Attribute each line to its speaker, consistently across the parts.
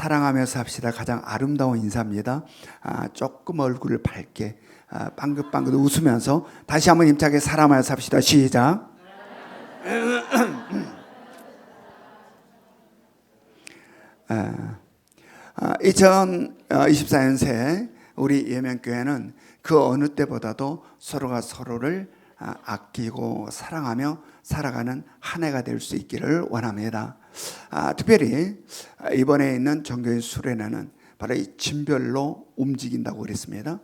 Speaker 1: 사랑하며 삽시다. 가장 아름다운 인사입니다. 조금 얼굴을 밝게 빵긋빵긋 웃으면서 다시 한번 힘차게 사랑하며 삽시다. 시작. 2024년 새 우리 예명교회는 그 어느 때보다도 서로가 서로를 아끼고 사랑하며 살아가는 한 해가 될 수 있기를 원합니다. 특별히 이번에 있는 정교회 수련회는 바로 이 진별로 움직인다고 그랬습니다.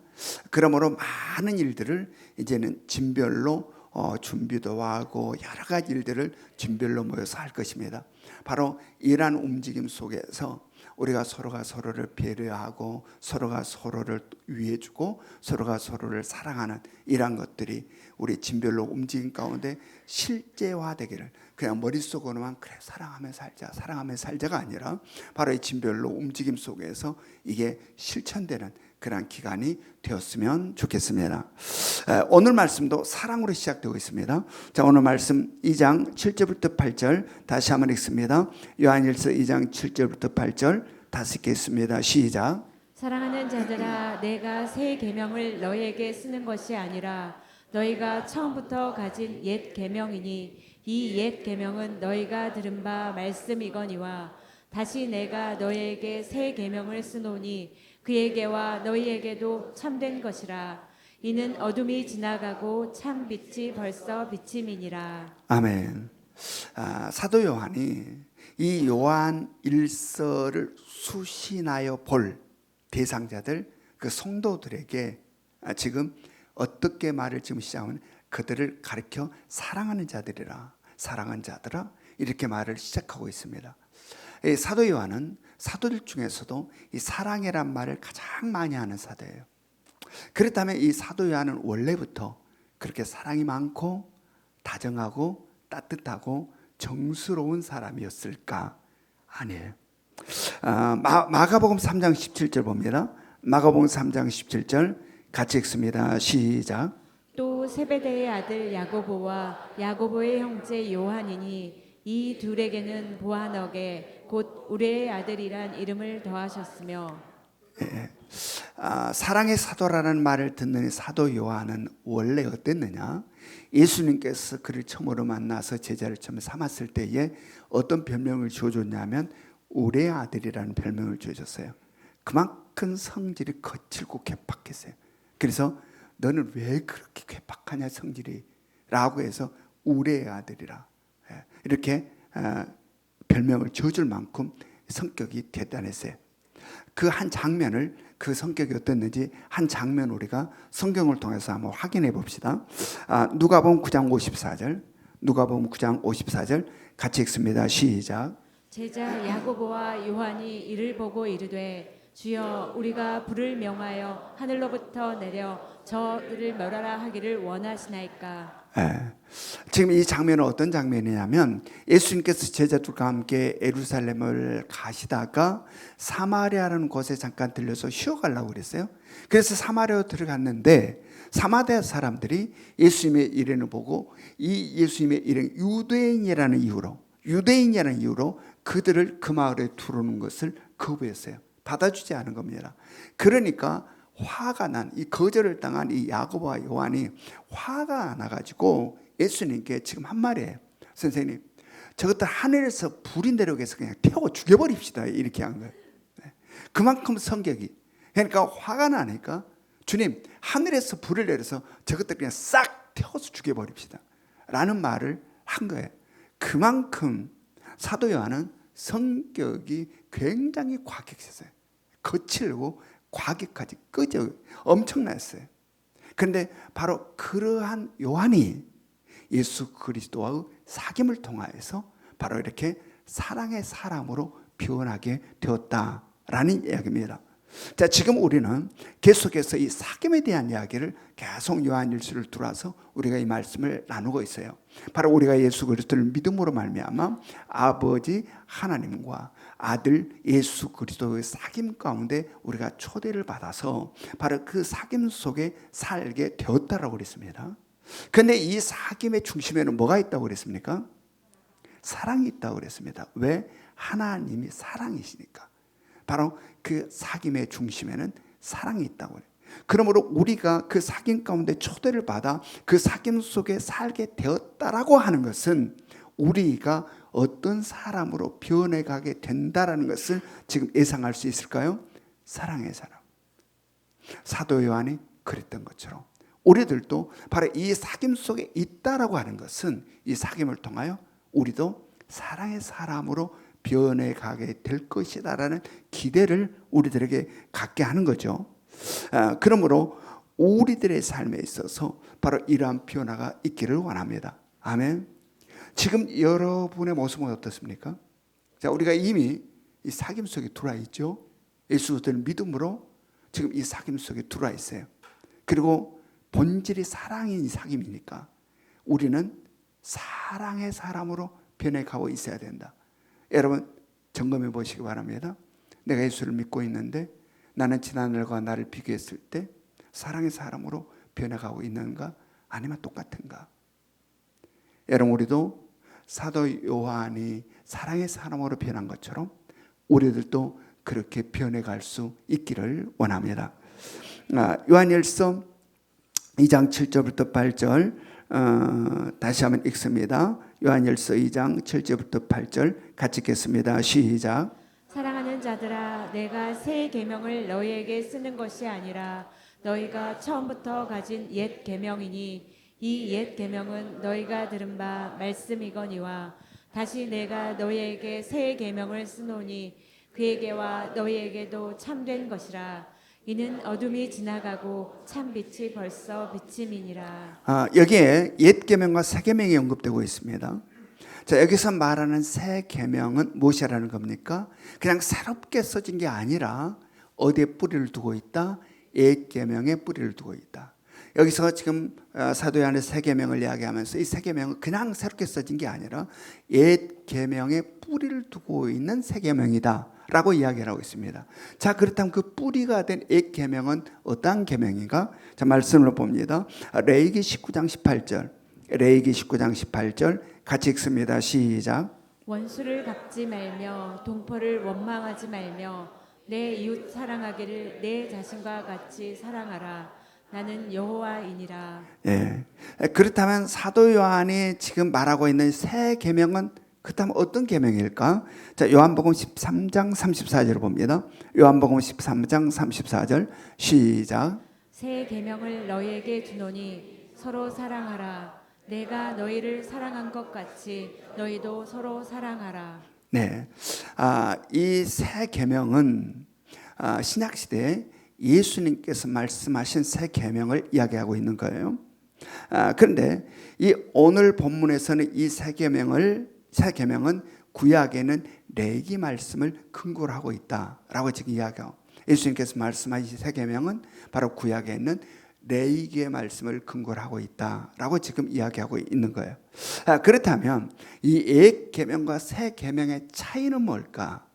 Speaker 1: 그러므로 많은 일들을 이제는 진별로 준비도 하고 여러 가지 일들을 진별로 모여서 할 것입니다. 바로 이러한 움직임 속에서 우리가 서로가 서로를 배려하고 서로가 서로를 위해주고 서로가 서로를 사랑하는 이러한 것들이 우리 진별로 움직임 가운데 실제화되기를, 그냥 머릿속으로만 그래 사랑하며 살자 사랑하며 살자가 아니라 바로 이 진별로 움직임 속에서 이게 실천되는 그런 기간이 되었으면 좋겠습니다. 오늘 말씀도 사랑으로 시작되고 있습니다. 자, 오늘 말씀 2장 7절부터 8절 다시 한번 읽습니다. 요한일서 2장 7절부터 8절 다시 읽겠습니다. 시작.
Speaker 2: 사랑하는 자들아, 내가 새 계명을 너희에게 쓰는 것이 아니라 너희가 처음부터 가진 옛 계명이니 이 옛 계명은 너희가 들은 바 말씀이거니와 다시 내가 너희에게 새 계명을 쓰노니 그에게와 너희에게도 참된 것이라. 이는 어둠이 지나가고 참 빛이 벌써 비침이니라.
Speaker 1: 아멘. 사도 요한이 이 요한 일서를 수신하여 볼 대상자들, 그 성도들에게 지금 어떻게 말을 지금 시작하면 그들을 가리켜 사랑하는 자들이라, 사랑하는 자들아, 이렇게 말을 시작하고 있습니다. 이 사도 요한은 사도들 중에서도 이 사랑이란 말을 가장 많이 하는 사도예요. 그렇다면 이 사도 요한은 원래부터 그렇게 사랑이 많고 다정하고 따뜻하고 정스러운 사람이었을까? 아니에요. 마가복음 3장 17절 봅니다. 마가복음 3장 17절 같이 읽습니다. 시작.
Speaker 2: 또 세베대의 아들 야고보와 야고보의 형제 요한이니 이 둘에게는 보아너게 곧 우레의 아들이란 이름을 더하셨으며.
Speaker 1: 사랑의 사도라는 말을 듣는 사도 요한은 원래 어땠느냐? 예수님께서 그를 처음으로 만나서 제자를 처음 삼았을 때에 어떤 별명을 지어줬냐면 우레의 아들이라는 별명을 지어줬어요. 그만큼 성질이 거칠고 괴팍했어요. 그래서 너는 왜 그렇게 괴팍하냐 성질이 라고 해서 우레의 아들이라 이렇게 별명을 지어줄 만큼 성격이 대단했어요. 그 한 장면을, 그 성격이 어땠는지 한 장면 우리가 성경을 통해서 한번 확인해 봅시다. 누가복음 9장 54절, 누가복음 9장 54절 같이 읽습니다. 시작.
Speaker 2: 제자 야고보와 요한이 이를 보고 이르되 주여, 우리가 불을 명하여 하늘로부터 내려 저들을 멸하라 하기를 원하시나이까.
Speaker 1: 지금 이 장면은 어떤 장면이냐면 예수님께서 제자들과 함께 예루살렘을 가시다가 사마리아라는 곳에 잠깐 들려서 쉬어가려고 그랬어요. 그래서 사마리아로 들어갔는데 사마리아 사람들이 예수님의 일행을 보고 이 예수님의 일행 유대인이라는 이유로 그들을 그 마을에 들어오는 것을 거부했어요. 받아주지 않은 겁니다. 그러니까 화가 난, 이 거절을 당한 이 야고보와 요한이 화가 나가지고 예수님께 지금 한 말이에요. 선생님, 저것들 하늘에서 불이 내려오게 해서 그냥 태워 죽여버립시다. 이렇게 한 거예요. 그만큼 성격이. 그러니까 화가 나니까 주님, 하늘에서 불을 내려서 저것들 그냥 싹 태워서 죽여버립시다. 라는 말을 한 거예요. 그만큼 사도 요한은 성격이 굉장히 과격했어요. 거칠고 과격하지 끄져 엄청났어요. 그런데 바로 그러한 요한이 예수 그리스도와의 사귐을 통하여서 바로 이렇게 사랑의 사람으로 변하게 되었다라는 이야기입니다. 자, 지금 우리는 계속해서 이 사귐에 대한 이야기를 계속 요한일서를 들어와서 우리가 이 말씀을 나누고 있어요. 바로 우리가 예수 그리스도를 믿음으로 말미암아 아버지 하나님과 아들 예수 그리스도의 사귐 가운데 우리가 초대를 받아서 바로 그 사귐 속에 살게 되었다라고 그랬습니다. 그런데 이 사귐의 중심에는 뭐가 있다고 그랬습니까? 사랑이 있다고 그랬습니다. 왜? 하나님이 사랑이시니까. 바로 그 사귐의 중심에는 사랑이 있다고 해요. 그러므로 우리가 그 사귐 가운데 초대를 받아 그 사귐 속에 살게 되었다라고 하는 것은 우리가 어떤 사람으로 변해가게 된다라는 것을 지금 예상할 수 있을까요? 사랑의 사람. 사도 요한이 그랬던 것처럼 우리들도 바로 이 사귐 속에 있다라고 하는 것은 이 사귐을 통하여 우리도 사랑의 사람으로 변해가게 될 것이다라는 기대를 우리들에게 갖게 하는 거죠. 그러므로 우리들의 삶에 있어서 바로 이러한 변화가 있기를 원합니다. 아멘. 지금 여러분의 모습은 어떻습니까? 자, 우리가 이미 이 사귐 속에 들어와 있죠. 예수 그리스도를 믿음으로 지금 이 사귐 속에 들어와 있어요. 그리고 본질이 사랑인 이 사귐이니까 우리는 사랑의 사람으로 변해가고 있어야 된다. 여러분 점검해 보시기 바랍니다. 내가 예수를 믿고 있는데 나는 지난날과 나를 비교했을 때 사랑의 사람으로 변해가고 있는가? 아니면 똑같은가? 여러분 우리도 사도 요한이 사랑의 사람으로 변한 것처럼 우리들도 그렇게 변해갈 수 있기를 원합니다. 요한일서 2장 7절부터 8절 다시 한번 읽습니다. 요한일서 2장 7절부터 8절 같이 읽겠습니다. 시작.
Speaker 2: 사랑하는 자들아, 내가 새 계명을 너희에게 쓰는 것이 아니라 너희가 처음부터 가진 옛 계명이니 이 옛 계명은 너희가 들은 바 말씀이거니와 다시 내가 너희에게 새 계명을 쓰노니 그에게와 너희에게도 참된 것이라. 이는 어둠이 지나가고 참 빛이 벌써 비침이니라.
Speaker 1: 여기에 옛 계명과 새 계명이 언급되고 있습니다. 자, 여기서 말하는 새 계명은 무엇이라는 겁니까? 그냥 새롭게 써진 게 아니라 어디에 뿌리를 두고 있다? 옛 계명에 뿌리를 두고 있다. 여기서 지금 사도 요한의 새 계명을 이야기하면서 이 새 계명은 그냥 새롭게 써진 게 아니라 옛 계명에 뿌리를 두고 있는 새 계명이다라고 이야기를 하고 있습니다. 자, 그렇다면 그 뿌리가 된 옛 계명은 어떠한 계명인가? 자, 말씀을 봅니다. 레위기 19장 18절. 레위기 19장 18절 같이 읽습니다. 시작.
Speaker 2: 원수를 갚지 말며 동포를 원망하지 말며 내 이웃 사랑하기를 내 자신과 같이 사랑하라. 나는 여호와이니라.
Speaker 1: 예. 그렇다면 사도 요한이 지금 말하고 있는 새 계명은 그렇다면 어떤 계명일까? 자, 요한복음 13장 34절을 봅니다. 요한복음 13장 34절 시작.
Speaker 2: 새 계명을 너희에게 주노니 서로 사랑하라. 내가 너희를 사랑한 것 같이 너희도 서로 사랑하라.
Speaker 1: 네. 이 새 계명은 신약 시대에 예수님께서 말씀하신 새 계명을 이야기하고 있는 거예요. 그런데 이 오늘 본문에서는 이 새 계명은 구약에는 레위기 말씀을 근거로 하고 있다라고 지금 이야기하고 예수님께서 말씀하신 새 계명은 바로 구약에 있는 레위기의 말씀을 근거로 하고 있다라고 지금 이야기하고 있는 거예요. 그렇다면 이 옛 계명과 새 계명의 차이는 뭘까?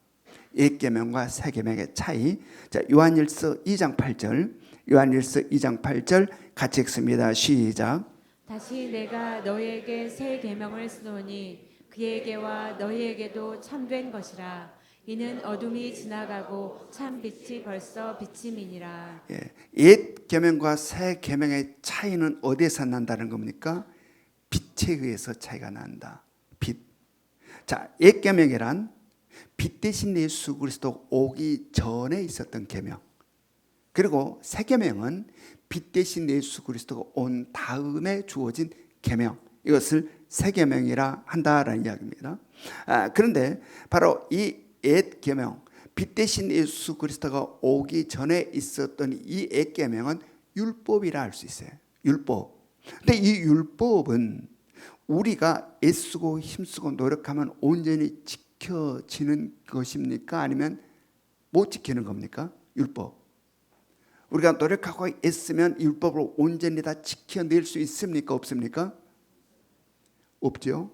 Speaker 1: 옛 계명과 새 계명의 차이. 자, 요한일서 2장 8절. 요한일서 2장 8절 같이 읽습니다. 시작.
Speaker 2: 다시 내가 너희에게 새 계명을 쓰노니 그에게와 너희에게도 참된 것이라. 이는 어둠이 지나가고 참 빛이 벌써 비침이니라.
Speaker 1: 옛 계명과 새 계명의 차이는 어디에서 난다는 겁니까? 빛에 의해서 차이가 난다. 빛. 자, 옛 계명이란 빛 대신 예수 그리스도 오기 전에 있었던 계명. 그리고 새 계명은 빛 대신 예수 그리스도가 온 다음에 주어진 계명. 이것을 새 계명이라 한다라는 이야기입니다. 그런데 바로 이 옛 계명, 빛 대신 예수 그리스도가 오기 전에 있었던 이 옛 계명은 율법이라 할 수 있어요. 율법. 근데 이 율법은 우리가 애쓰고 힘쓰고 노력하면 온전히 지켜지는 것입니까? 아니면 못 지키는 겁니까? 율법. 우리가 노력하고 애쓰면 율법을 온전히 다 지켜낼 수 있습니까? 없습니까? 없죠.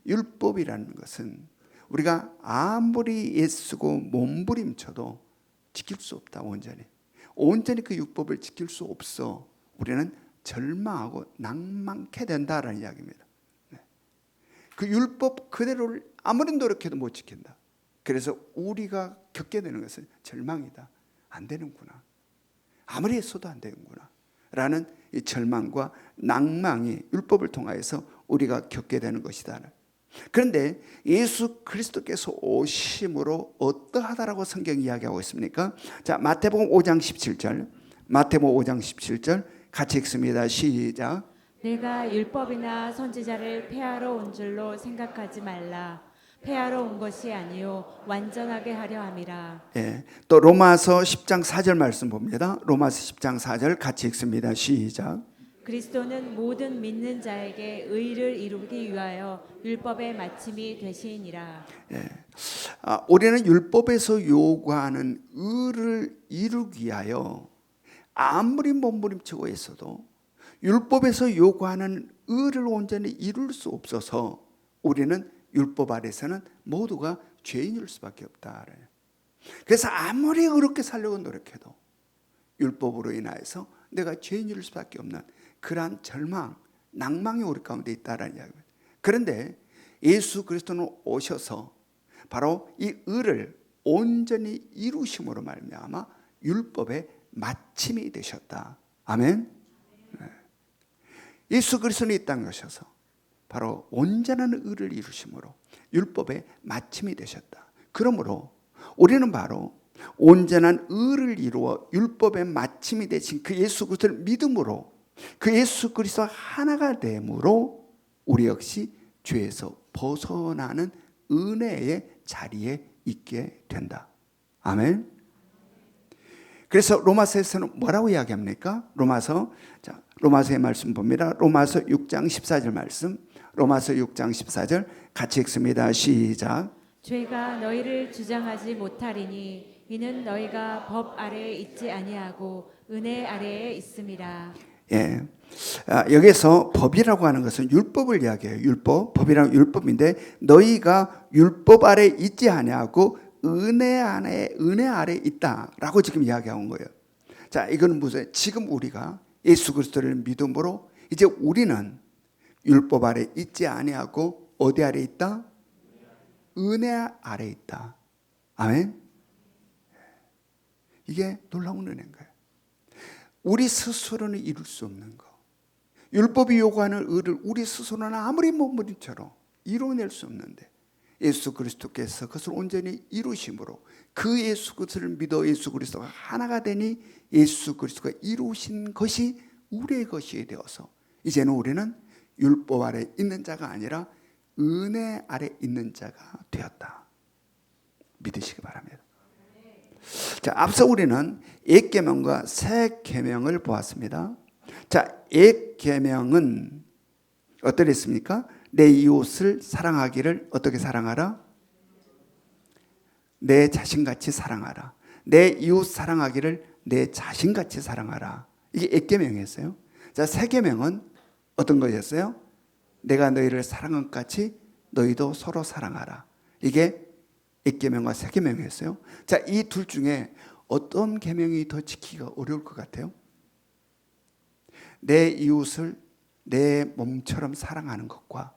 Speaker 1: 율법이라는 것은 우리가 아무리 애쓰고 몸부림쳐도 지킬 수 없다. 온전히 그 율법을 지킬 수 없어. 우리는 절망하고 낭망케 된다라는 이야기입니다. 그 율법 그대로를 아무리 노력해도 못 지킨다. 그래서 우리가 겪게 되는 것은 절망이다. 안 되는구나. 아무리 했어도 안 되는구나. 라는 이 절망과 낭망이 율법을 통하여서 우리가 겪게 되는 것이다. 그런데 예수 그리스도께서 오심으로 어떠하다라고 성경이 이야기하고 있습니까? 자, 마태복음 5장 17절. 마태복음 5장 17절 같이 읽습니다. 시작.
Speaker 2: 내가 율법이나 선지자를 폐하러 온 줄로 생각하지 말라. 폐하러 온 것이 아니요 완전하게 하려 함이라.
Speaker 1: 예. 또 로마서 10장 4절 말씀 봅니다. 로마서 10장 4절 같이 읽습니다. 시작.
Speaker 2: 그리스도는 모든 믿는 자에게 의를 이루기 위하여 율법의 마침이 되시니라.
Speaker 1: 예. 우리는 율법에서 요구하는 의를 이루기 위하여 아무리 몸부림치고 있어도 율법에서 요구하는 의를 온전히 이룰 수 없어서 우리는 율법 아래서는 모두가 죄인일 수밖에 없다. 그래서 아무리 의롭게 살려고 노력해도 율법으로 인하여서 내가 죄인일 수밖에 없는 그러한 절망, 낭망이 우리 가운데 있다라는 이야기입니다. 그런데 예수 그리스도는 오셔서 바로 이 의를 온전히 이루심으로 말미암아 율법의 마침이 되셨다. 아멘. 네. 예수 그리스도는 이 땅에 오셔서 바로 온전한 의를 이루심으로 율법의 마침이 되셨다. 그러므로 우리는 바로 온전한 의를 이루어 율법의 마침이 되신 그 예수 그리스도를 믿음으로 그 예수 그리스도 하나가 됨으로 우리 역시 죄에서 벗어나는 은혜의 자리에 있게 된다. 아멘. 그래서 로마서에서는 뭐라고 이야기합니까? 로마서의 말씀 봅니다. 로마서 6장 14절 말씀. 로마서 6장 14절 같이 읽습니다. 시작.
Speaker 2: 죄가 너희를 주장하지 못하리니 이는 너희가 법 아래에 있지 아니하고 은혜 아래에 있음이라.
Speaker 1: 예. 여기서 법이라고 하는 것은 율법을 이야기해요. 율법, 법이란 율법인데 너희가 율법 아래 있지 아니하고 은혜 아래 있다라고 지금 이야기하는 거예요. 자, 이거는 무슨 지금 우리가 예수 그리스도를 믿음으로 이제 우리는 율법 아래 있지 아니하고 어디 아래 있다? 은혜 아래 있다. 아멘. 이게 놀라운 은혜인 거예요. 우리 스스로는 이룰 수 없는 거. 율법이 요구하는 의를 우리 스스로는 아무리 몸부림처럼 이루어낼 수 없는데 예수 그리스도께서 그것을 온전히 이루심으로 그 예수 그리스도를 믿어 예수 그리스도가 하나가 되니 예수 그리스도가 이루신 것이 우리의 것이 되어서 이제는 우리는 율법 아래 있는 자가 아니라 은혜 아래 있는 자가 되었다. 믿으시기 바랍니다. 자, 앞서 우리는 옛 계명과 새 계명을 보았습니다. 자, 옛 계명은 어떠했습니까? 내 이웃을 사랑하기를 어떻게 사랑하라? 내 자신같이 사랑하라. 내 이웃 사랑하기를 내 자신같이 사랑하라. 이게 옛 계명이었어요. 자, 새 계명은 어떤 것이었어요? 내가 너희를 사랑한 것 같이 너희도 서로 사랑하라. 이게 옛 계명과 새 계명이었어요. 자, 이 둘 중에 어떤 계명이 더 지키기가 어려울 것 같아요? 내 이웃을 내 몸처럼 사랑하는 것과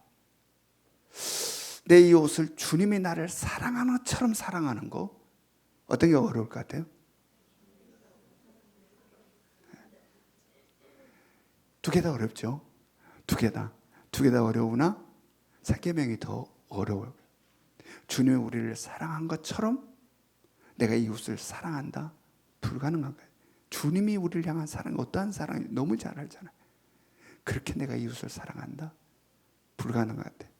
Speaker 1: 내 이웃을 주님이 나를 사랑하는 것처럼 사랑하는 거, 어떤 게 어려울 것 같아요? 두 개 다 어렵죠. 두 개 다 어려우나 새 계명이 더 어려워요. 주님이 우리를 사랑한 것처럼 내가 이웃을 사랑한다? 불가능한 거예요. 주님이 우리를 향한 사랑, 어떠한 사랑인지 너무 잘 알잖아요. 그렇게 내가 이웃을 사랑한다? 불가능한 것 같아요.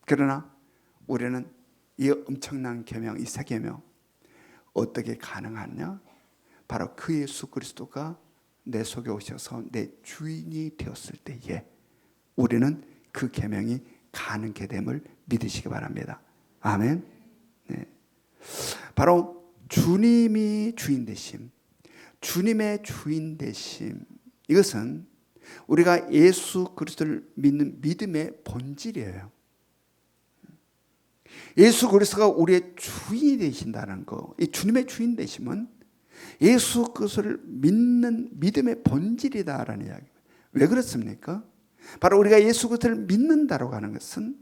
Speaker 1: 그러나 우리는 이 엄청난 계명, 이 새 계명 어떻게 가능하냐? 바로 그 예수 그리스도가 내 속에 오셔서 내 주인이 되었을 때에 우리는 그 계명이 가능케 됨을 믿으시기 바랍니다. 아멘. 네. 바로 주님이 주인 되심, 주님의 주인 되심, 이것은 우리가 예수 그리스도를 믿는 믿음의 본질이에요. 예수 그리스도가 우리의 주인이 되신다는 거, 이 주님의 주인 되심은 예수 그리스도를 믿는 믿음의 본질이다라는 이야기입니다. 왜 그렇습니까? 바로 우리가 예수 그리스도를 믿는다라고 하는 것은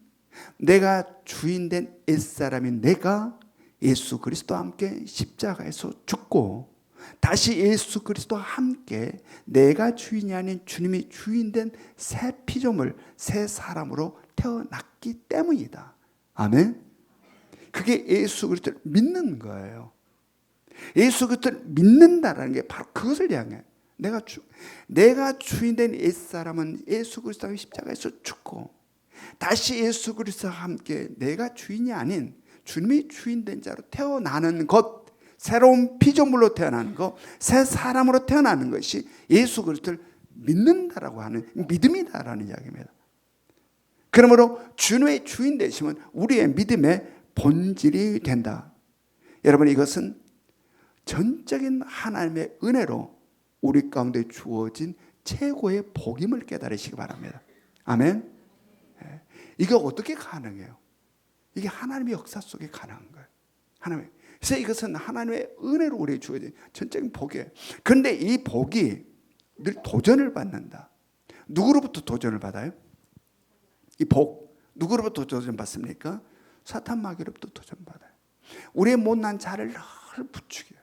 Speaker 1: 내가 주인된 옛사람인 내가 예수 그리스도와 함께 십자가에서 죽고 다시 예수 그리스도와 함께 내가 주인이 아닌 주님이 주인된 새 피조물, 새 사람으로 태어났기 때문이다. 아멘. 그게 예수 그리스도를 믿는 거예요. 예수 그리스도를 믿는다라는 게 바로 그것을 향해 내가 주인된 옛사람은 예수 그리스도와 십자가에서 죽고 다시 예수 그리스도와 함께 내가 주인이 아닌 주님이 주인된 자로 태어나는 것, 새로운 피조물로 태어나는 것, 새 사람으로 태어나는 것이 예수 그리스도를 믿는다라고 하는 믿음이다라는 이야기입니다. 그러므로 주님의 주인 되심은 우리의 믿음의 본질이 된다. 여러분, 이것은 전적인 하나님의 은혜로 우리 가운데 주어진 최고의 복임을 깨달으시기 바랍니다. 아멘. 이게 어떻게 가능해요? 이게 하나님의 역사 속에 가능한 거예요. 하나님. 그래서 이것은 하나님의 은혜로 우리에게 주어진 전적인 복이에요. 그런데 이 복이 늘 도전을 받는다. 누구로부터 도전을 받아요? 이 복 누구로부터 도전 받습니까? 사탄 마귀로부터 도전 받아요. 우리의 못난 자를 늘 부추겨요.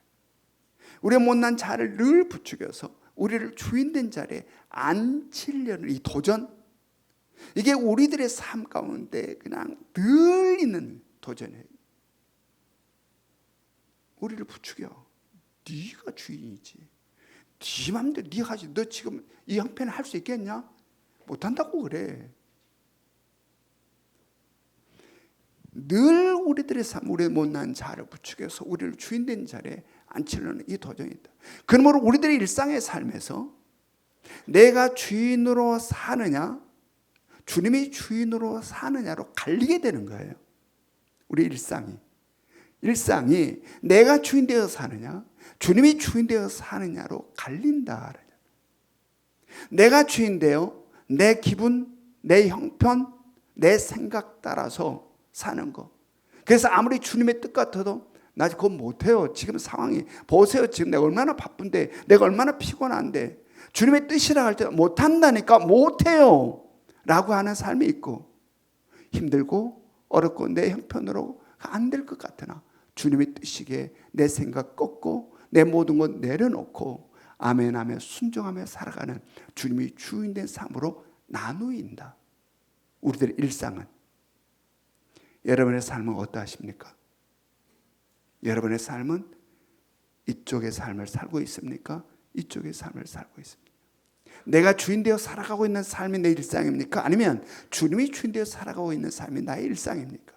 Speaker 1: 우리의 못난 자를 늘 부추겨서 우리를 주인된 자리에 앉히려는 이 도전, 이게 우리들의 삶 가운데 그냥 늘 있는 도전이에요. 우리를 부추겨. 네가 주인이지. 네 맘대로 네가 하지. 너 지금 이 형편을 할 수 있겠냐? 못한다고 그래. 늘 우리들의 삶, 우리의 못난 자를 부추겨서 우리를 주인된 자리에 앉히려는 이 도전이 있다. 그러므로 우리들의 일상의 삶에서 내가 주인으로 사느냐, 주님이 주인으로 사느냐로 갈리게 되는 거예요. 우리 일상이 내가 주인 되어 사느냐, 주님이 주인 되어 사느냐로 갈린다. 내가 주인 되어 내 기분, 내 형편, 내 생각 따라서 사는 거. 그래서 아무리 주님의 뜻 같아도 나 그거 못해요. 지금 상황이 보세요. 지금 내가 얼마나 바쁜데, 내가 얼마나 피곤한데, 주님의 뜻이라 할 때 못한다니까 못해요 라고 하는 삶이 있고, 힘들고 어렵고 내 형편으로 안 될 것 같으나 주님의 뜻이기에 내 생각 꺾고 내 모든 것 내려놓고 아멘 하며 순종하며 살아가는 주님이 주인된 삶으로 나누인다. 우리들의 일상은. 여러분의 삶은 어떠하십니까? 여러분의 삶은 이쪽의 삶을 살고 있습니까? 이쪽의 삶을 살고 있습니까? 내가 주인 되어 살아가고 있는 삶이 내 일상입니까? 아니면 주님이 주인 되어 살아가고 있는 삶이 나의 일상입니까?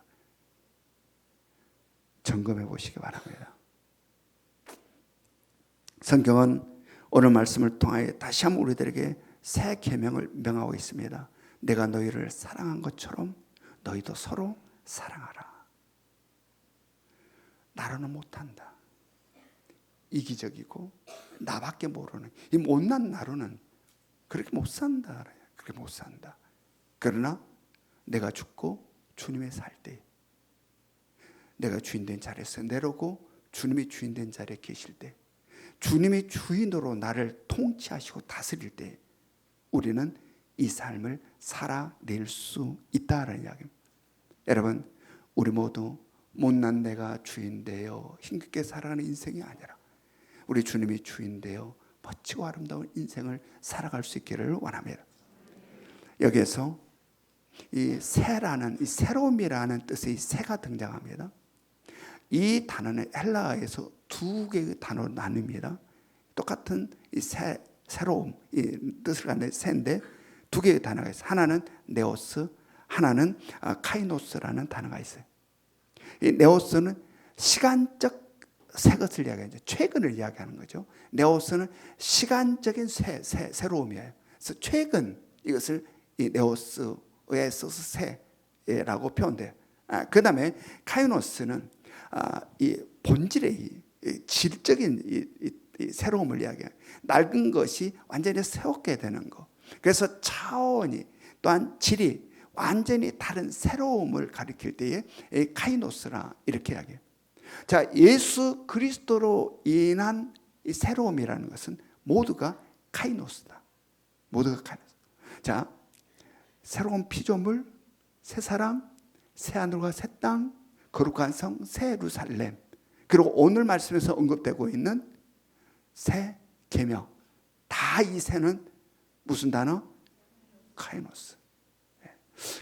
Speaker 1: 점검해 보시기 바랍니다. 성경은 오늘 말씀을 통하여 다시 한번 우리들에게 새 계명을 명하고 있습니다. 내가 너희를 사랑한 것처럼 너희도 서로 사랑하라. 나로는 못한다. 이기적이고 나밖에 모르는 이 못난 나로는 그렇게 못 산다. 그렇게 못 산다. 그러나 내가 죽고 주님의 살 때, 내가 주인된 자리에서 내려오고 주님이 주인된 자리에 계실 때, 주님이 주인으로 나를 통치하시고 다스릴 때 우리는 이 삶을 살아낼 수 있다라는 이야기입니다. 여러분, 우리 모두 못난 내가 주인 되어 힘겹게 살아가는 인생이 아니라 우리 주님이 주인 되어 멋지고 아름다운 인생을 살아갈 수 있기를 원합니다. 여기에서 이 새라는, 이 새로움이라는 뜻의 새가 등장합니다. 이 단어는 헬라어에서 두 개의 단어로 나뉩니다. 똑같은 이 새로움, 이 뜻을 갖는 새인데 두 개의 단어가 있어요. 하나는 네오스, 하나는 카이노스라는 단어가 있어요. 이 네오스는 시간적 새 것을 이야기하죠. 최근을 이야기하는 거죠. 네오스는 시간적인 새로움이에요. 그래서 최근, 이것을 이 네오스에 써서 새라고 표현돼요. 그 다음에 카이노스는 이 본질의 이 질적인 이 새로움을 이야기해요. 낡은 것이 완전히 새롭게 되는 거. 그래서 차원이 또한 질이 완전히 다른 새로움을 가리킬 때에 카이노스라 이렇게 이야기해요. 자, 예수 그리스도로 인한 이 새로움이라는 것은 모두가 카이노스다. 모두가 카이노스. 자, 새로운 피조물, 새 사람, 새 하늘과 새 땅, 거룩한 성 새 예루살렘, 그리고 오늘 말씀에서 언급되고 있는 새 계명, 다 이 새는 무슨 단어? 카이노스.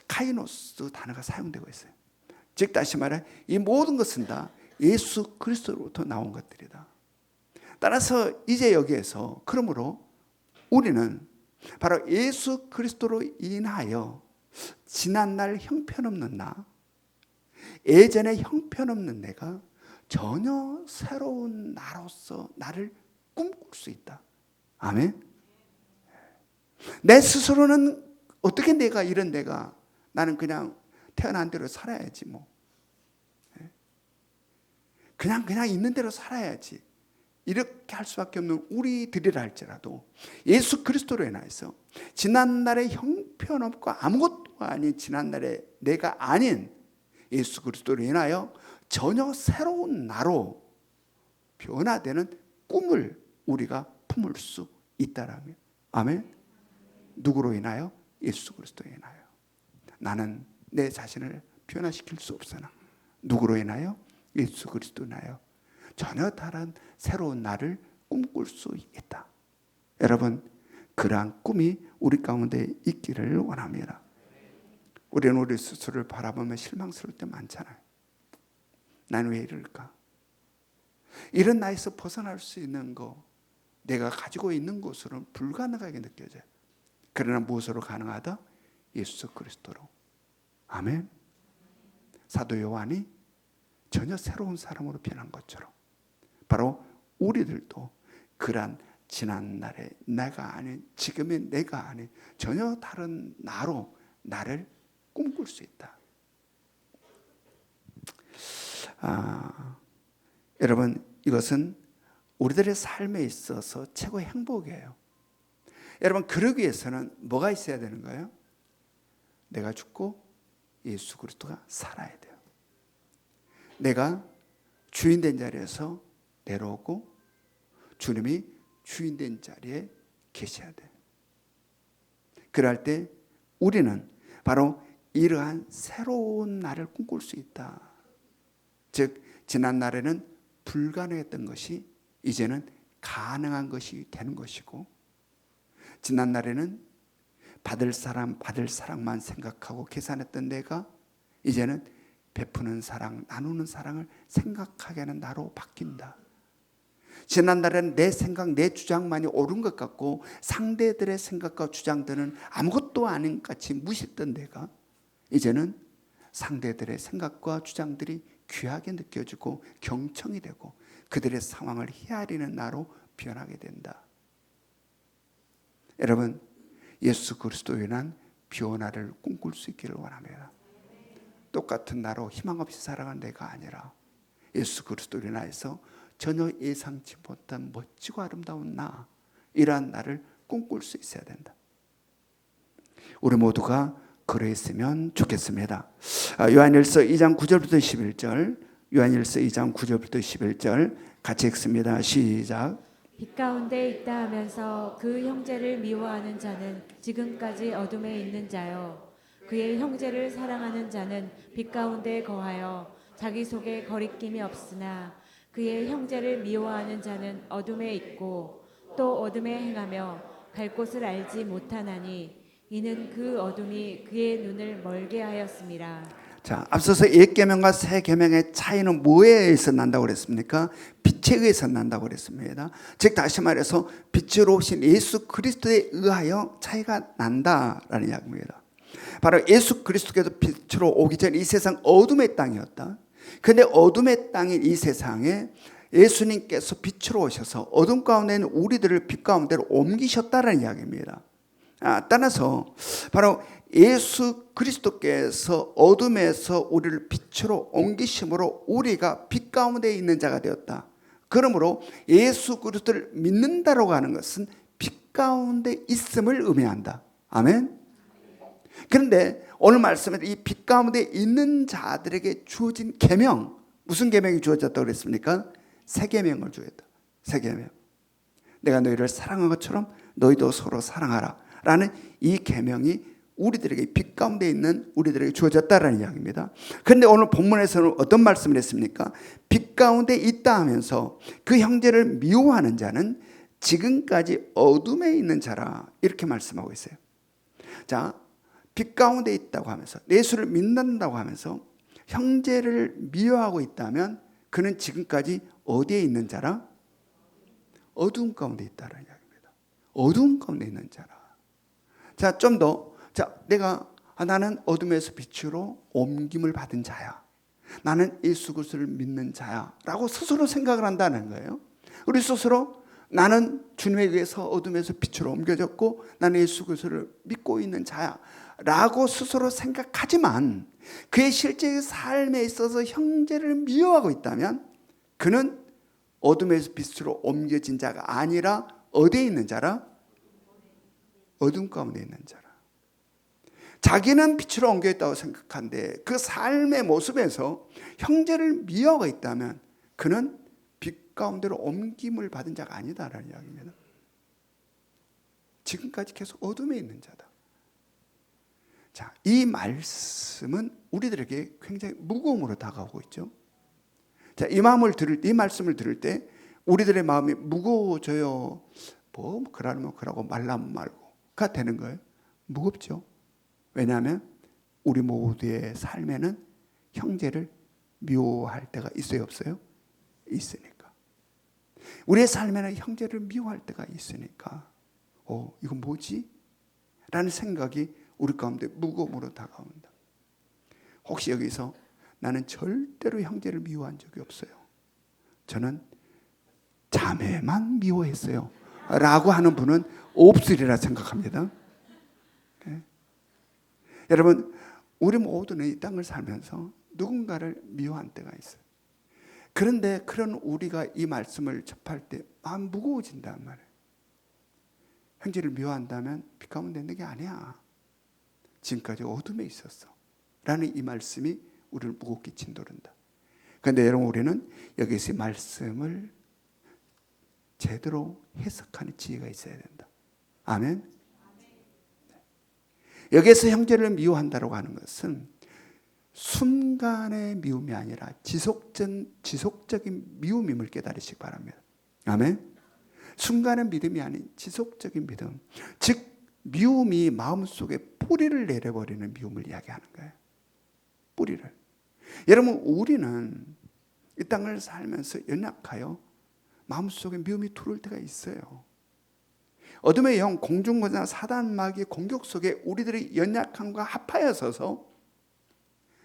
Speaker 1: 카이노스 단어가 사용되고 있어요. 즉 다시 말해 이 모든 것은 다 예수 그리스도로부터 나온 것들이다. 따라서 이제 여기에서 그러므로 우리는 바로 예수 그리스도로 인하여 지난날 형편없는 나, 예전에 형편없는 내가 전혀 새로운 나로서 나를 꿈꿀 수 있다. 아멘. 내 스스로는 어떻게 내가 이런 내가 나는 그냥 태어난 대로 살아야지 뭐. 그냥 있는 대로 살아야지. 이렇게 할 수밖에 없는 우리들이라 할지라도 예수 그리스도로 인하여서 지난날의 형편없고 아무것도 아닌 지난날의 내가 아닌 예수 그리스도로 인하여 전혀 새로운 나로 변화되는 꿈을 우리가 품을 수 있다라면 아멘. 누구로 인하여? 예수 그리스도로 인하여. 나는 내 자신을 변화시킬 수 없으나 누구로 인하여? 예수 그리스도로 인하여 전혀 다른 새로운 나를 꿈꿀 수 있다. 여러분, 그러한 꿈이 우리 가운데 있기를 원합니다. 우리는 우리 스스로를 바라보면 실망스러울 때 많잖아요. 난 왜 이럴까? 이런 나에서 벗어날 수 있는 거, 내가 가지고 있는 것으로는 불가능하게 느껴져요. 그러나 무엇으로 가능하다? 예수 그리스도로. 아멘. 사도 요한이 전혀 새로운 사람으로 변한 것처럼 바로 우리들도 그러한 지난날의 내가 아닌 지금의 내가 아닌 전혀 다른 나로 나를 꿈꿀 수 있다. 여러분, 이것은 우리들의 삶에 있어서 최고의 행복이에요. 여러분, 그러기 위해서는 뭐가 있어야 되는 거예요? 내가 죽고 예수 그리스도가 살아야 돼요. 내가 주인된 자리에서 내려오고 주님이 주인된 자리에 계셔야 돼요. 그럴 때 우리는 바로 이러한 새로운 날을 꿈꿀 수 있다. 즉 지난 날에는 불가능했던 것이 이제는 가능한 것이 되는 것이고, 지난 날에는 받을 사랑만 생각하고 계산했던 내가 이제는 베푸는 사랑, 나누는 사랑을 생각하게 하는 나로 바뀐다. 지난날에는 내 생각, 내 주장만이 옳은 것 같고 상대들의 생각과 주장들은 아무것도 아닌 것 같이 무시했던 내가 이제는 상대들의 생각과 주장들이 귀하게 느껴지고 경청이 되고 그들의 상황을 헤아리는 나로 변하게 된다. 여러분, 예수 그리스도로 인한 변화를 꿈꿀 수 있기를 원합니다. 똑같은 나로 희망 없이 살아가는 내가 아니라 예수 그리스도로 인하여서 전혀 예상치 못한 멋지고 아름다운 나, 이러한 나를 꿈꿀 수 있어야 된다. 우리 모두가 그러했으면 좋겠습니다. 요한일서 2장 9절부터 11절, 요한일서 2장 9절부터 11절 같이 읽습니다. 시작.
Speaker 2: 빛 가운데 있다 하면서 그 형제를 미워하는 자는 지금까지 어둠에 있는 자요, 그의 형제를 사랑하는 자는 빛 가운데 거하여 자기 속에 거리낌이 없으나 그의 형제를 미워하는 자는 어둠에 있고 또 어둠에 행하며 갈 곳을 알지 못하나니 이는 그 어둠이 그의 눈을 멀게 하였음이라.
Speaker 1: 자, 앞서서 옛 계명과 새 계명의 차이는 뭐에 의해서 난다고 그랬습니까? 빛에 의해서 난다고 그랬습니다. 즉 다시 말해서 빛으로 오신 예수 그리스도에 의하여 차이가 난다라는 이야기입니다. 바로 예수 그리스도께서 빛으로 오기 전 이 세상 어둠의 땅이었다. 그런데 어둠의 땅인 이 세상에 예수님께서 빛으로 오셔서 어둠 가운데 있는 우리들을 빛 가운데로 옮기셨다는 이야기입니다. 따라서 바로 예수 그리스도께서 어둠에서 우리를 빛으로 옮기심으로 우리가 빛 가운데 있는 자가 되었다. 그러므로 예수 그리스도를 믿는다라고 하는 것은 빛 가운데 있음을 의미한다. 아멘. 그런데 오늘 말씀에 이 빛 가운데 있는 자들에게 주어진 계명, 무슨 계명이 주어졌다고 그랬습니까? 새 계명을 주었다. 새 계명. 내가 너희를 사랑한 것처럼 너희도 서로 사랑하라 라는 이 계명이 우리들에게 빛 가운데 있는 우리들에게 주어졌다라는 이야기입니다. 그런데 오늘 본문에서는 어떤 말씀을 했습니까? 빛 가운데 있다 하면서 그 형제를 미워하는 자는 지금까지 어둠에 있는 자라, 이렇게 말씀하고 있어요. 자, 빛 가운데 있다고 하면서, 예수를 믿는다고 하면서 형제를 미워하고 있다면 그는 지금까지 어디에 있는 자라? 어두움 가운데 있다라는 이야기입니다. 어두움 가운데 있는 자라. 자, 좀 더, 나는 어둠에서 빛으로 옮김을 받은 자야, 나는 예수 그리스도를 믿는 자야 라고 스스로 생각을 한다는 거예요. 우리 스스로 나는 주님에 의해서 어둠에서 빛으로 옮겨졌고 나는 예수 그리스도를 믿고 있는 자야 라고 스스로 생각하지만 그의 실제 삶에 있어서 형제를 미워하고 있다면 그는 어둠에서 빛으로 옮겨진 자가 아니라 어디에 있는 자라? 어둠 가운데 있는 자라. 자기는 빛으로 옮겨있다고 생각하는데 그 삶의 모습에서 형제를 미워하고 있다면 그는 빛 가운데로 옮김을 받은 자가 아니다라는 이야기입니다. 지금까지 계속 어둠에 있는 자다. 자, 이 말씀은 우리들에게 굉장히 무거움으로 다가오고 있죠. 자, 이 말씀을 들을 때 우리들의 마음이 무거워져요. 뭐 그러면 그러고 말라면 말고가 되는 거예요. 무겁죠. 왜냐하면 우리 모두의 삶에는 형제를 미워할 때가 있어요, 없어요? 있으니까. 우리의 삶에는 형제를 미워할 때가 있으니까 이건 뭐지? 라는 생각이 우리 가운데 무거움으로 다가온다. 혹시 여기서 나는 절대로 형제를 미워한 적이 없어요, 저는 자매만 미워했어요 라고 하는 분은 없으리라 생각합니다. 네? 여러분, 우리 모두는 이 땅을 살면서 누군가를 미워한 때가 있어요. 그런데 그런 우리가 이 말씀을 접할 때 마음 무거워진단 말이에요. 형제를 미워한다면 빛 가운데 있는 게 아니야, 지금까지 어둠에 있었어 라는 이 말씀이 우리를 무겁게 짓누른다. 그런데 여러분, 우리는 여기서 이 말씀을 제대로 해석하는 지혜가 있어야 된다. 아멘. 여기에서 형제를 미워한다고 하는 것은 순간의 미움이 아니라 지속적인 미움임을 깨달으시기 바랍니다. 아멘. 순간의 믿음이 아닌 지속적인 믿음, 즉 미움이 마음속에 뿌리를 내려버리는 미움을 이야기하는 거예요. 뿌리를. 여러분, 우리는 이 땅을 살면서 연약하여 마음속에 미움이 들어올 때가 있어요. 어둠의 영, 공중권자, 사단, 마귀의 공격 속에 우리들의 연약함과 합하여서서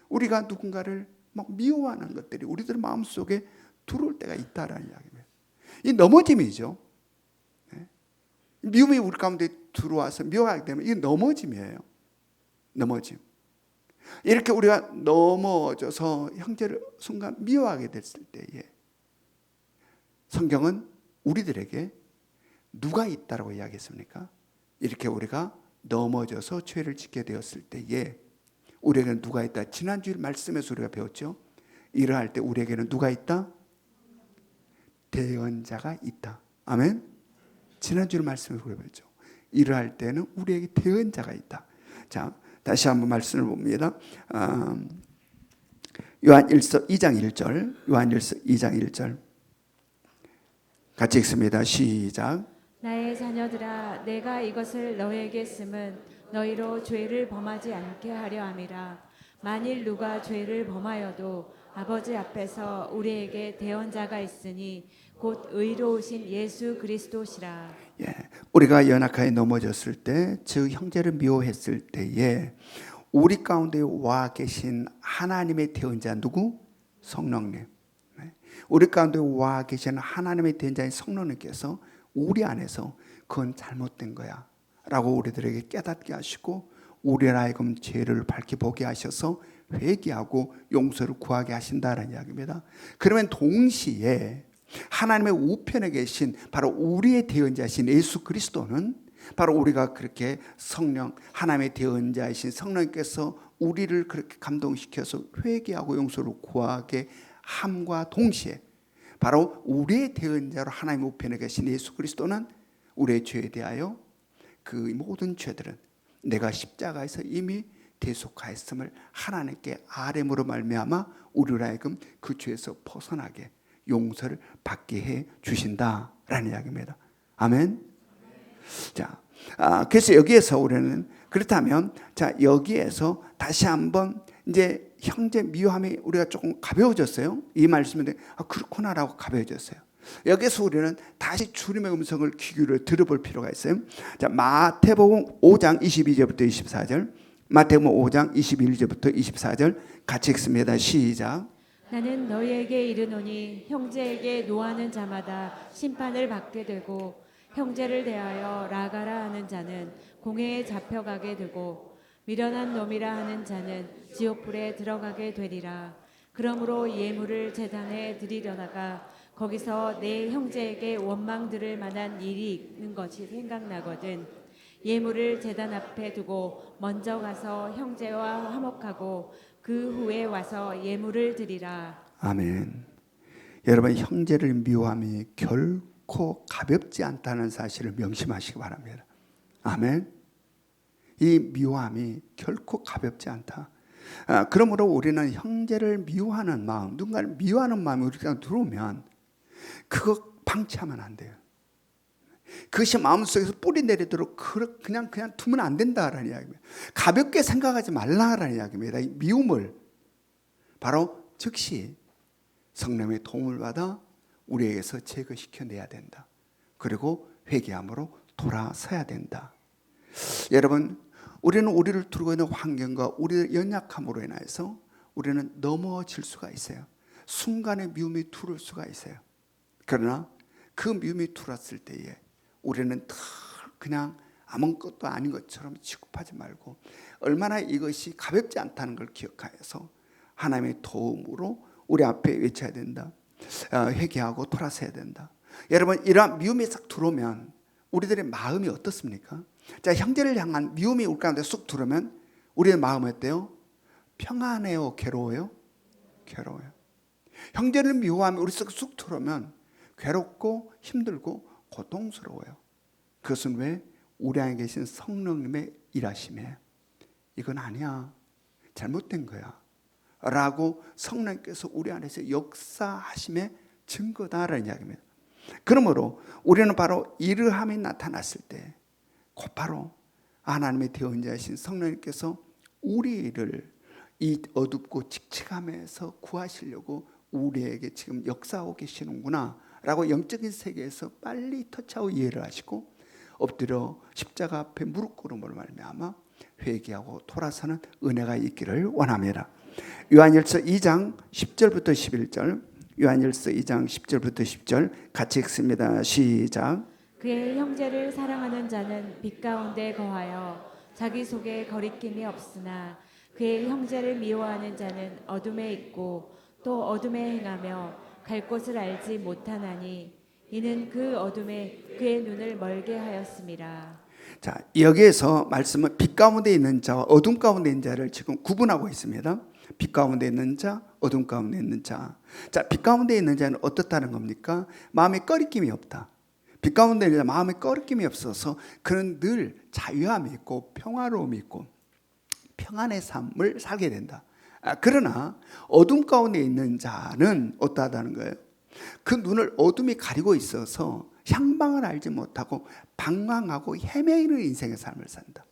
Speaker 1: 우리가 누군가를 막 미워하는 것들이 우리들 마음속에 들어올 때가 있다라는 이야기입니다. 이 넘어짐이죠. 미움이 우리 가운데 들어와서 미워하게 되면 이게 넘어짐이에요. 넘어짐. 이렇게 우리가 넘어져서 형제를 순간 미워하게 됐을 때에 성경은 우리들에게 누가 있다라고 이야기했습니까? 이렇게 우리가 넘어져서 죄를 짓게 되었을 때에 우리에게는 누가 있다? 지난주 말씀에서 우리가 배웠죠. 이러할 때 우리에게는 누가 있다? 대언자가 있다. 아멘. 지난주 말씀에서 우리가 배웠죠. 이러할 때는 우리에게 대언자가 있다. 자, 다시 한번 말씀을 봅니다. 요한일서 2장 1절. 요한일서 2장 1절. 같이 읽습니다. 시작.
Speaker 2: 나의 자녀들아, 내가 이것을 너에게 쓰면 너희로 죄를 범하지 않게 하려 함이라. 만일 누가 죄를 범하여도 아버지 앞에서 우리에게 대언자가 있으니 곧 의로우신 예수 그리스도시라.
Speaker 1: 우리가 연약하게 넘어졌을 때, 즉 형제를 미워했을 때에 우리 가운데 와 계신 하나님의 대언자 누구? 성령님. 우리 가운데 와 계신 하나님의 대언자인 성령님께서 우리 안에서 그건 잘못된 거야 라고 우리들에게 깨닫게 하시고 우리를 하여금 죄를 밝히 보게 하셔서 회개하고 용서를 구하게 하신다는 이야기입니다. 그러면 동시에 하나님의 우편에 계신 바로 우리의 대언자이신 예수 그리스도는 바로 우리가 그렇게 성령, 하나님의 대언자이신 성령께서 우리를 그렇게 감동시켜서 회개하고 용서를 구하게 함과 동시에 바로 우리의 대언자로 하나님의 우편에 계신 예수 그리스도는 우리의 죄에 대하여 그 모든 죄들은 내가 십자가에서 이미 대속하였음을 하나님께 아뢰므로 말미암아 우리로 하여금 그 죄에서 벗어나게 용서를 받게 해 주신다라는 이야기입니다. 아멘. 자, 그래서 여기에서 우리는 그렇다면 자 여기에서 다시 한번 이제 형제 미워함이 우리가 조금 가벼워졌어요. 이 말씀인데 그렇구나라고 가벼워졌어요. 여기서 우리는 다시 주님의 음성을 귀 기울여 들어볼 필요가 있어요. 자, 마태복음 5장 22절부터 24절, 마태복음 5장 21절부터 24절 같이 읽습니다. 시작.
Speaker 2: 나는 너희에게 이르노니 형제에게 노하는 자마다 심판을 받게 되고 형제를 대하여 라가라 하는 자는 공회에 잡혀가게 되고 미련한 놈이라 하는 자는 지옥불에 들어가게 되리라. 그러므로 예물을 제단에 드리려다가 거기서 내 형제에게 원망 들을 만한 일이 있는 것이 생각나거든 예물을 제단 앞에 두고 먼저 가서 형제와 화목하고 그 후에 와서 예물을 드리라.
Speaker 1: 아멘. 여러분, 형제를 미워함이 결코 가볍지 않다는 사실을 명심하시기 바랍니다. 아멘. 이 미워함이 결코 가볍지 않다. 그러므로 우리는 형제를 미워하는 마음, 누군가를 미워하는 마음이 우리가 들어오면 그거 방치하면 안 돼요. 그것이 마음속에서 뿌리 내리도록 그냥 두면 안 된다라는 이야기입니다. 가볍게 생각하지 말라라는 이야기입니다. 이 미움을 바로 즉시 성령의 도움을 받아 우리에게서 제거시켜내야 된다. 그리고 회개함으로 돌아서야 된다. 여러분, 우리는 우리를 두르고 있는 환경과 우리의 연약함으로 인해서 우리는 넘어질 수가 있어요. 순간에 미움이 두를 수가 있어요. 그러나 그 미움이 들어왔을 때에 우리는 그냥 아무것도 아닌 것처럼 취급하지 말고 얼마나 이것이 가볍지 않다는 걸 기억하여서 하나님의 도움으로 우리 앞에 외쳐야 된다. 회개하고 돌아서야 된다. 여러분, 이러한 미움이 싹 들어오면 우리들의 마음이 어떻습니까? 자, 형제를 향한 미움이 우리 가운데 쑥 들어오면 우리의 마음은 어때요? 평안해요? 괴로워요? 괴로워요. 형제를 미워하면 우리 속 쑥 들어오면 괴롭고 힘들고 고통스러워요. 그것은 왜? 우리 안에 계신 성령님의 일하심에 이건 아니야, 잘못된 거야 라고 성령께서 우리 안에서 역사하심의 증거다라는 이야기입니다. 그러므로 우리는 바로 이러함이 나타났을 때 곧바로 하나님의 대언자이신 성령님께서 우리를 이 어둡고 칙칙함에서 구하시려고 우리에게 지금 역사하고 계시는구나 라고 영적인 세계에서 빨리 터치하고 이해를 하시고 엎드려 십자가 앞에 무릎 꿇음으로 말미암아 회개하고 돌아서는 은혜가 있기를 원합니다. 요한일서 2장 10절부터 11절, 요한일서 2장 10절부터 10절 같이 읽습니다. 시작.
Speaker 2: 그의 형제를 사랑하는 자는 빛 가운데 거하여 자기 속에 거리낌이 없으나 그의 형제를 미워하는 자는 어둠에 있고 또 어둠에 행하며 갈 곳을 알지 못하나니 이는 그 어둠에 그의 눈을 멀게 하였음이라.
Speaker 1: 자, 여기에서 말씀은 빛 가운데 있는 자와 어둠 가운데 있는 자를 지금 구분하고 있습니다. 빛 가운데 있는 자, 어둠 가운데 있는 자. 자, 빛 가운데 있는 자는 어떻다는 겁니까? 마음에 꺼리낌이 없다. 빛 가운데 있는 자, 마음에 꺼리낌이 없어서 그는 늘 자유함이 있고 평화로움이 있고 평안의 삶을 살게 된다. 그러나 어둠 가운데 있는 자는 어떠하다는 거예요? 그 눈을 어둠이 가리고 있어서 향방을 알지 못하고 방황하고 헤매이는 인생의 삶을 산다.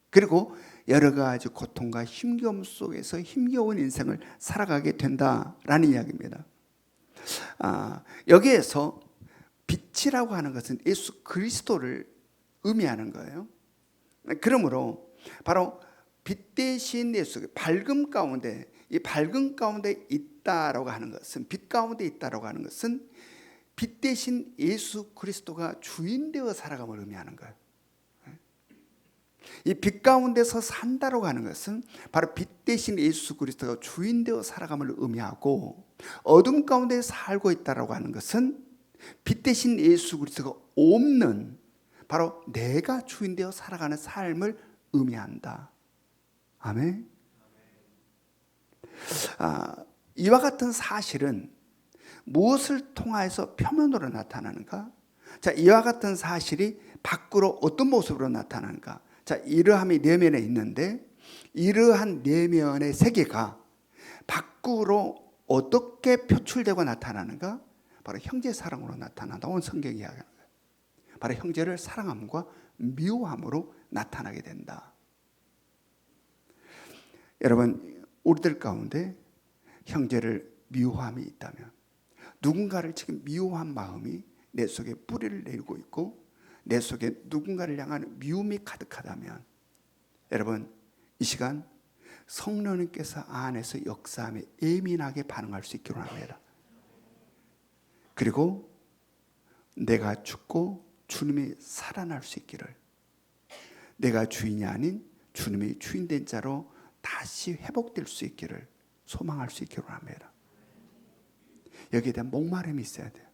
Speaker 1: 그리고 여러 가지 고통과 힘겨움 속에서 힘겨운 인생을 살아가게 된다라는 이야기입니다. 여기에서 빛이라고 하는 것은 예수 그리스도를 의미하는 거예요. 그러므로 바로 빛 대신 예수, 밝음 가운데, 이 밝음 가운데 있다라고 하는 것은, 빛 가운데 있다라고 하는 것은 빛 대신 예수 그리스도가 주인 되어 살아감을 의미하는 거예요. 이 빛 가운데서 산다라고 하는 것은 바로 빛 대신 예수 그리스도가 주인 되어 살아감을 의미하고, 어둠 가운데 살고 있다라고 하는 것은 빛 대신 예수 그리스도가 없는 바로 내가 주인 되어 살아가는 삶을 의미한다. 아멘. 이와 같은 사실은 무엇을 통하여서 표면으로 나타나는가? 자, 이와 같은 사실이 밖으로 어떤 모습으로 나타나는가? 자, 이러함이 내면에 있는데 이러한 내면의 세계가 밖으로 어떻게 표출되고 나타나는가? 바로 형제 사랑으로 나타난다고 성경이 이야기합니다. 바로 형제를 사랑함과 미워함으로 나타나게 된다. 여러분, 우리들 가운데 형제를 미워함이 있다면, 누군가를 지금 미워한 마음이 내 속에 뿌리를 내리고 있고 내 속에 누군가를 향한 미움이 가득하다면, 여러분, 이 시간 성령님께서 안에서 역사함에 예민하게 반응할 수 있기로 합니다. 그리고 내가 죽고 주님이 살아날 수 있기를, 내가 주인이 아닌 주님이 주인된 자로 다시 회복될 수 있기를 소망할 수 있기로 합니다. 여기에 대한 목마름이 있어야 돼요.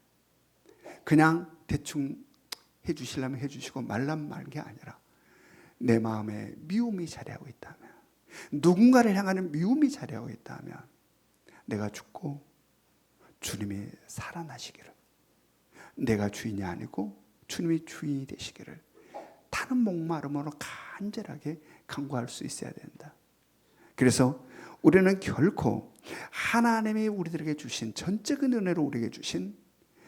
Speaker 1: 그냥 대충 해주시려면 해주시고 말라면 말 게 아니라 내 마음에 미움이 자리하고 있다면, 누군가를 향하는 미움이 자리하고 있다면 내가 죽고 주님이 살아나시기를, 내가 주인이 아니고 주님이 주인이 되시기를 타는 목마름으로 간절하게 간구할 수 있어야 된다. 그래서 우리는 결코 하나님이 우리들에게 주신 전적인 은혜로 우리에게 주신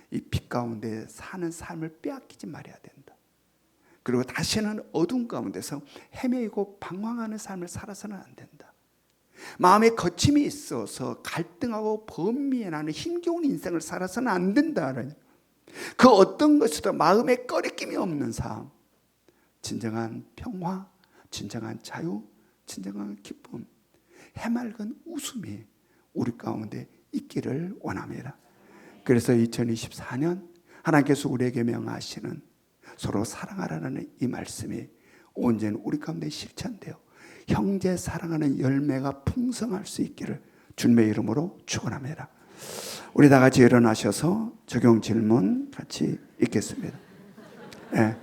Speaker 1: 이 빛 가운데 사는 삶을 빼앗기지 말아야 된다. 그리고 다시는 어두운 가운데서 헤매이고 방황하는 삶을 살아서는 안 된다. 마음에 거침이 있어서 갈등하고 범미에나는 힘겨운 인생을 살아서는 안 된다는, 그 어떤 것에도 마음에 꺼리낌이 없는 삶, 진정한 평화, 진정한 자유, 진정한 기쁨, 해맑은 웃음이 우리 가운데 있기를 원합니다. 그래서 2024년 하나님께서 우리에게 명하시는 서로 사랑하라는 이 말씀이 온전히 우리 가운데 실천되어 형제 사랑하는 열매가 풍성할 수 있기를 주님의 이름으로 축원합니다. 우리 다 같이 일어나셔서 적용 질문 같이 읽겠습니다. 네.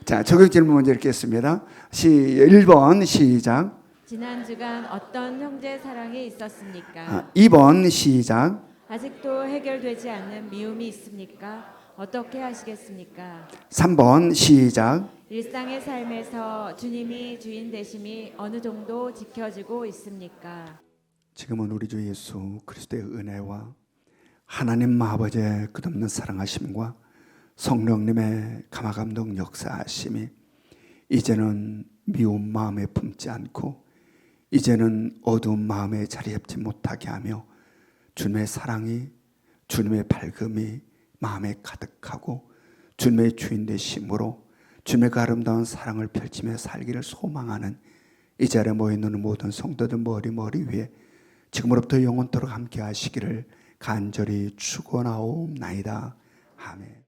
Speaker 1: 자, 적용 질문 먼저 읽겠습니다. 1번 시작.
Speaker 2: 지난 주간 어떤 형제 사랑이 있었습니까?
Speaker 1: 2번 시작.
Speaker 2: 아직도 해결되지 않는 미움이 있습니까? 어떻게 하시겠습니까?
Speaker 1: 3번 시작.
Speaker 2: 일상의 삶에서 주님이 주인 되심이 어느 정도 지켜지고 있습니까?
Speaker 1: 지금은 우리 주 예수 그리스도의 은혜와 하나님 아버지의 끝없는 사랑하심과 성령님의 감화감동 역사하심이 이제는 미운 마음에 품지 않고 이제는 어두운 마음에 자리 잡지 못하게 하며 주님의 사랑이, 주님의 밝음이 마음에 가득하고 주님의 주인 되심으로 주님의 그 아름다운 사랑을 펼치며 살기를 소망하는 이 자리에 모여있는 모든 성도들 머리 위에 지금으로부터 영원토록 함께 하시기를 간절히 축원하옵나이다. 아멘.